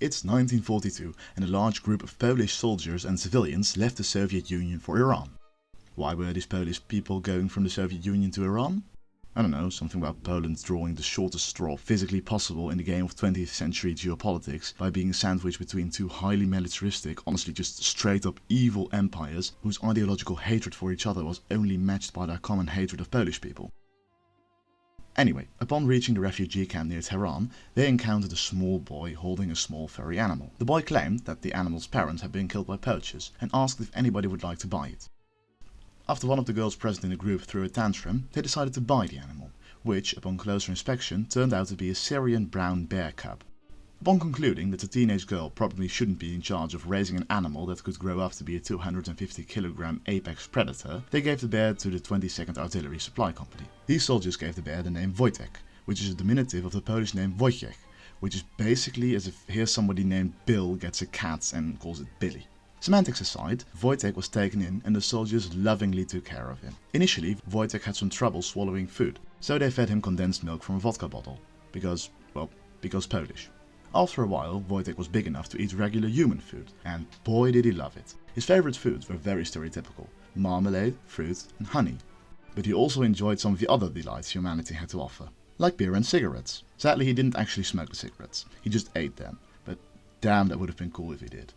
It's 1942 and a large group of Polish soldiers and civilians left the Soviet Union for Iran. Why were these Polish people going from the Soviet Union to Iran? I don't know, something about Poland drawing the shortest straw physically possible in the game of 20th century geopolitics by being sandwiched between two highly militaristic, honestly just straight up evil empires whose ideological hatred for each other was only matched by their common hatred of Polish people. Anyway, upon reaching the refugee camp near Tehran, they encountered a small boy holding a small furry animal. The boy claimed that the animal's parents had been killed by poachers and asked if anybody would like to buy it. After one of the girls present in the group threw a tantrum, they decided to buy the animal, which, upon closer inspection, turned out to be a Syrian brown bear cub. Upon concluding that the teenage girl probably shouldn't be in charge of raising an animal that could grow up to be a 250 kg apex predator, they gave the bear to the 22nd Artillery Supply Company. These soldiers gave the bear the name Wojtek, which is a diminutive of the Polish name Wojtek, which is basically as if here somebody named Bill gets a cat and calls it Billy. Semantics aside, Wojtek was taken in and the soldiers lovingly took care of him. Initially, Wojtek had some trouble swallowing food, so they fed him condensed milk from a vodka bottle, because Polish. After a while, Wojtek was big enough to eat regular human food, and boy did he love it. His favourite foods were very stereotypical: marmalade, fruit and honey. But he also enjoyed some of the other delights humanity had to offer, like beer and cigarettes. Sadly, he didn't actually smoke the cigarettes, he just ate them, but damn, that would have been cool if he did.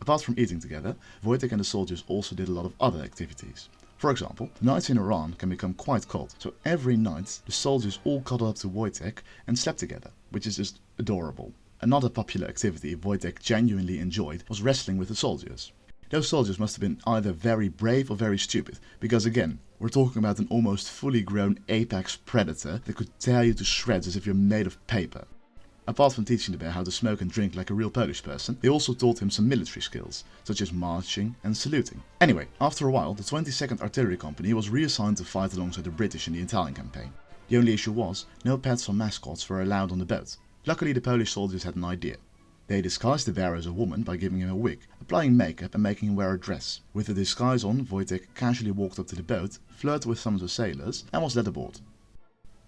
Apart from eating together, Wojtek and the soldiers also did a lot of other activities. For example, nights in Iran can become quite cold, so every night the soldiers all cuddled up to Wojtek and slept together, which is just adorable. Another popular activity Wojtek genuinely enjoyed was wrestling with the soldiers. Those soldiers must have been either very brave or very stupid, because again, we're talking about an almost fully grown apex predator that could tear you to shreds as if you're made of paper. Apart from teaching the bear how to smoke and drink like a real Polish person, they also taught him some military skills, such as marching and saluting. Anyway, after a while, the 22nd Artillery Company was reassigned to fight alongside the British in the Italian campaign. The only issue was, no pets or mascots were allowed on the boat. Luckily, the Polish soldiers had an idea. They disguised the bear as a woman by giving him a wig, applying makeup and making him wear a dress. With the disguise on, Wojtek casually walked up to the boat, flirted with some of the sailors, and was led aboard.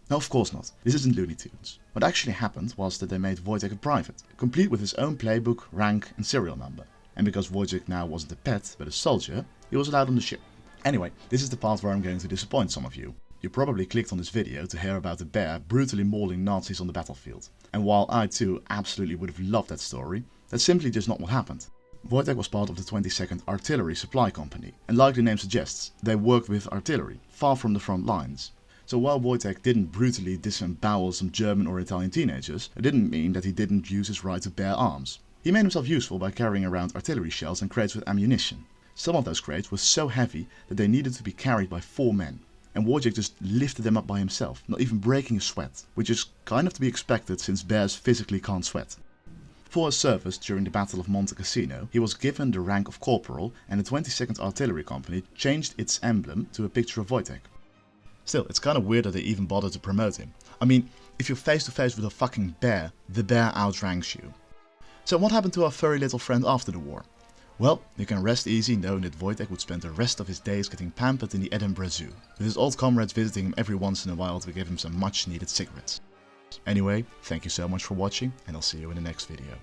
No, of course not. This isn't Looney Tunes. What actually happened was that they made Wojtek a private, complete with his own playbook, rank and serial number. And because Wojtek now wasn't a pet, but a soldier, he was allowed on the ship. Anyway, this is the part where I'm going to disappoint some of you. You probably clicked on this video to hear about the bear brutally mauling Nazis on the battlefield. And while I too absolutely would have loved that story, that's simply just not what happened. Wojtek was part of the 22nd Artillery Supply Company, and like the name suggests, they worked with artillery, far from the front lines. So while Wojtek didn't brutally disembowel some German or Italian teenagers, it didn't mean that he didn't use his right to bear arms. He made himself useful by carrying around artillery shells and crates with ammunition. Some of those crates were so heavy that they needed to be carried by 4 men, and Wojtek just lifted them up by himself, not even breaking a sweat, which is kind of to be expected since bears physically can't sweat. For his service during the Battle of Monte Cassino, he was given the rank of corporal, and the 22nd Artillery Company changed its emblem to a picture of Wojtek. Still, it's kind of weird that they even bothered to promote him. I mean, if you're face to face with a fucking bear, the bear outranks you. So what happened to our furry little friend after the war? Well, you can rest easy knowing that Wojtek would spend the rest of his days getting pampered in the Edinburgh Zoo, with his old comrades visiting him every once in a while to give him some much needed cigarettes. Anyway, thank you so much for watching, and I'll see you in the next video.